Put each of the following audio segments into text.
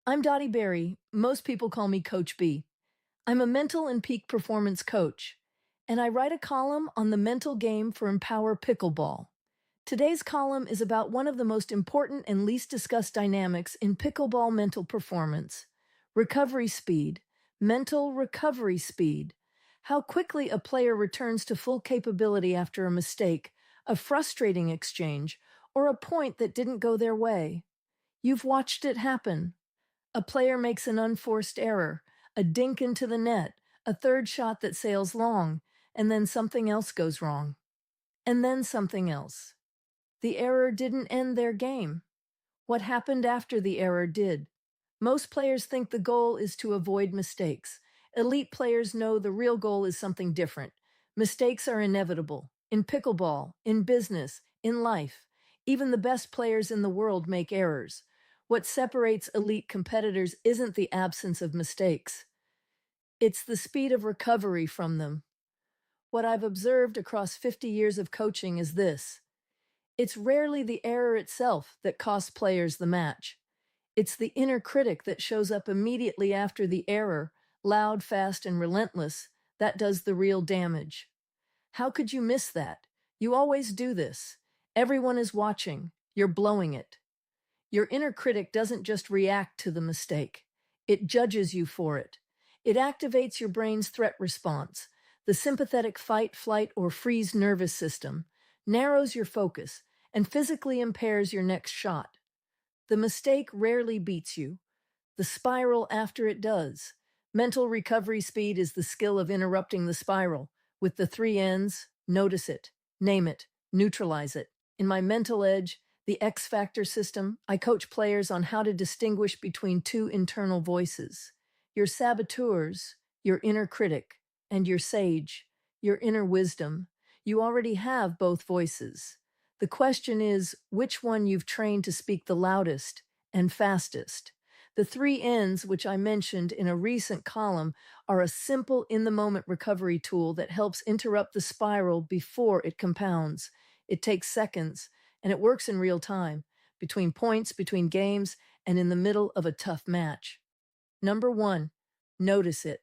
I'm Dottie Berry. Most people call me Coach B. I'm a mental and peak performance coach, and I write a column on the mental game for Empower Pickleball. Today's column is about one of the most important and least discussed dynamics in pickleball mental performance: recovery speed, mental recovery speed. How quickly a player returns to full capability after a mistake, a frustrating exchange, or a point that didn't go their way. You've watched it happen. A player makes an unforced error, a dink into the net, a third shot that sails long, and then something else goes wrong. And then something else. The error didn't end their game. What happened after the error did? Most players think the goal is to avoid mistakes. Elite players know the real goal is something different. Mistakes are inevitable. In pickleball, in business, in life. Even the best players in the world make errors. What separates elite competitors isn't the absence of mistakes, it's the speed of recovery from them. What I've observed across 50 years of coaching is this: it's rarely the error itself that costs players the match. It's the inner critic that shows up immediately after the error, loud, fast, and relentless, that does the real damage. How could you miss that? You always do this. Everyone is watching. You're blowing it. Your inner critic doesn't just react to the mistake, it judges you for it. It activates your brain's threat response, the sympathetic fight, flight, or freeze nervous system, narrows your focus, and physically impairs your next shot. The mistake rarely beats you, the spiral after it does. Mental recovery speed is the skill of interrupting the spiral. With the three N's: notice it, name it, neutralize it. In my mental edge, the X Factor system, I coach players on how to distinguish between two internal voices: your saboteurs, your inner critic, and your sage, your inner wisdom. You already have both voices. The question is which one you've trained to speak the loudest and fastest. The three N's, which I mentioned in a recent column, are a simple in the moment recovery tool that helps interrupt the spiral before it compounds. It takes seconds, and it works in real time, between points, between games, and in the middle of a tough match. Number one, notice it.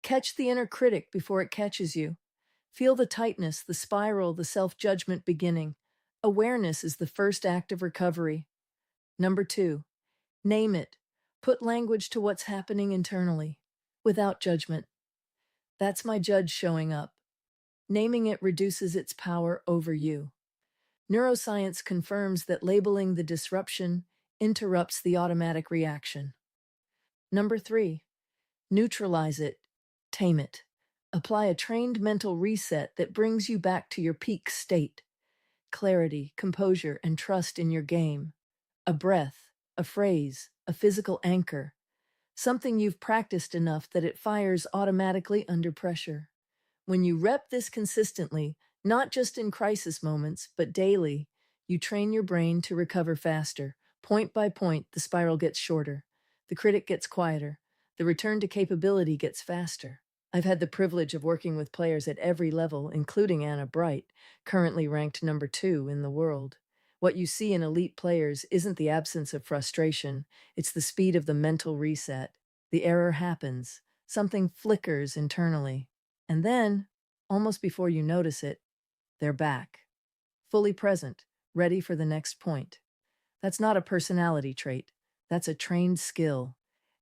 Catch the inner critic before it catches you. Feel the tightness, the spiral, the self judgment beginning. Awareness is the first act of recovery. Number two, name it. Put language to what's happening internally, without judgment. That's my judge showing up. Naming it reduces its power over you. Neuroscience confirms that labeling the disruption interrupts the automatic reaction. Number three, neutralize it, tame it. Apply a trained mental reset that brings you back to your peak state: clarity, composure, and trust in your game. A breath, a phrase, a physical anchor. Something you've practiced enough that it fires automatically under pressure. When you rep this consistently, not just in crisis moments, but daily, you train your brain to recover faster. Point by point, the spiral gets shorter. The critic gets quieter. The return to capability gets faster. I've had the privilege of working with players at every level, including Anna Bright, currently ranked number 2 in the world. What you see in elite players isn't the absence of frustration, it's the speed of the mental reset. The error happens, something flickers internally, and then, almost before you notice it, they're back, fully present, ready for the next point. That's not a personality trait, that's a trained skill,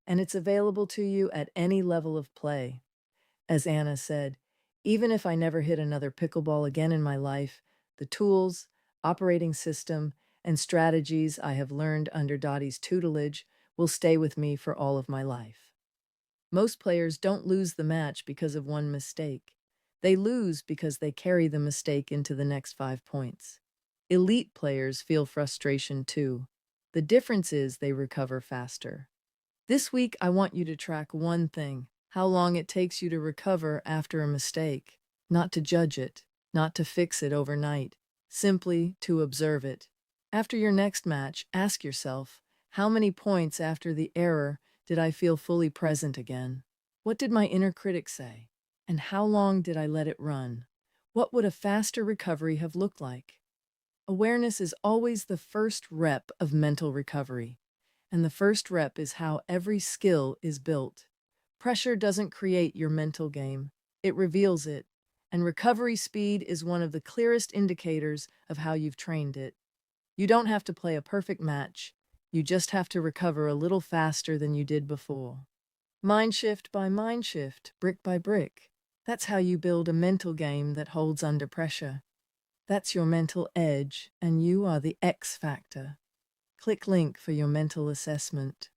and it's available to you at any level of play. As Anna said, even if I never hit another pickleball again in my life, the tools, operating system, and strategies I have learned under Dottie's tutelage will stay with me for all of my life. Most players don't lose the match because of one mistake. They lose because they carry the mistake into the next 5 points. Elite players feel frustration too. The difference is they recover faster. This week, I want you to track one thing: how long it takes you to recover after a mistake. Not to judge it, not to fix it overnight, simply to observe it. After your next match, ask yourself, how many points after the error did I feel fully present again? What did my inner critic say? And how long did I let it run? What would a faster recovery have looked like? Awareness is always the first rep of mental recovery. And the first rep is how every skill is built. Pressure doesn't create your mental game, it reveals it. And recovery speed is one of the clearest indicators of how you've trained it. You don't have to play a perfect match, you just have to recover a little faster than you did before. Mind shift by mind shift, brick by brick. That's how you build a mental game that holds under pressure. That's your mental edge, and you are the X factor. Click link for your mental assessment.